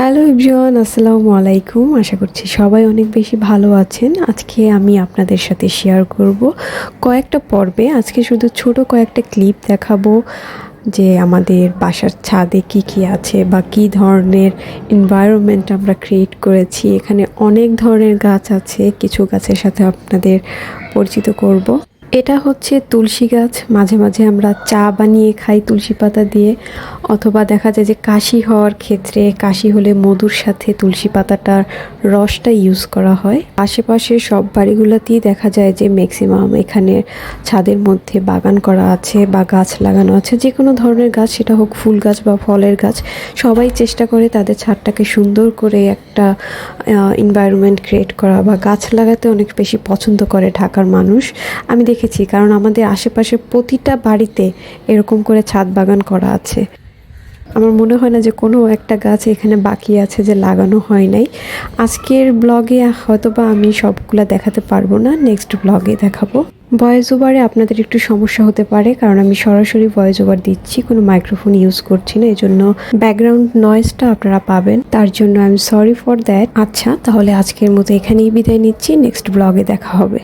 Hello everyone, আসসালামু আলাইকুম। আশা করছি সবাই অনেক বেশি ভালো আছেন। আজকে আমি আপনাদের সাথে শেয়ার করব কয়েকটা পর্বে। আজকে শুধু ছোট কয়েকটা ক্লিপ দেখাবো যে আমাদের বাসার ছাদে কি কি আছে বা কি ধরনের এনভায়রনমেন্ট আমরা ক্রিয়েট করেছি। এখানে অনেক ধরনের গাছ আছে, কিছু গাছের সাথে আপনাদের পরিচিত করব। এটা হচ্ছে তুলসী গাছ। মাঝে মাঝে আমরা চা বানিয়ে খাই তুলসী পাতা দিয়ে, অথবা দেখা যায় যে কাশি হওয়ার ক্ষেত্রে কাশি হলে মধুর সাথে তুলসী পাতাটার রসটা ইউজ করা হয়। আশেপাশে সব বাড়িগুলোতেই দেখা যায় যে ম্যাক্সিমাম এখানে ছাদের মধ্যে বাগান করা আছে বা গাছ লাগানো আছে। যে কোনো ধরনের গাছ, সেটা হোক ফুল গাছ বা ফলের গাছ, সবাই চেষ্টা করে তাদের ছাদটাকে সুন্দর করে একটা এনভায়রনমেন্ট ক্রিয়েট করা বা গাছ লাগাতে অনেক বেশি পছন্দ করে ঢাকার মানুষ। আমি দেখেছি, কারণ আমাদের আশেপাশে প্রতিটা বাড়িতে এরকম করে ছাদ বাগান করা আছে। আমার মনে হয় না যে কোনো একটা গাছ এখানে বাকি আছে যে লাগানো হয় নাই। আজকের ব্লগে হয়তোবা আমি সবগুলা দেখাতে পারবো না, নেক্সট ব্লগে দেখাবো। ভয়েস ওভারে আপনাদের একটু সমস্যা হতে পারে, কারণ আমি সরাসরি ভয়েস ওভার দিচ্ছি, কোনো মাইক্রোফোন ইউজ করছি না। এজন্য ব্যাকগ্রাউন্ড নয়েজটা আপনারা পাবেন, তার জন্য I am sorry for that. আচ্ছা, তাহলে আজকের মতো এখানেই বিদায় নিচ্ছি, নেক্সট ব্লগে দেখা হবে।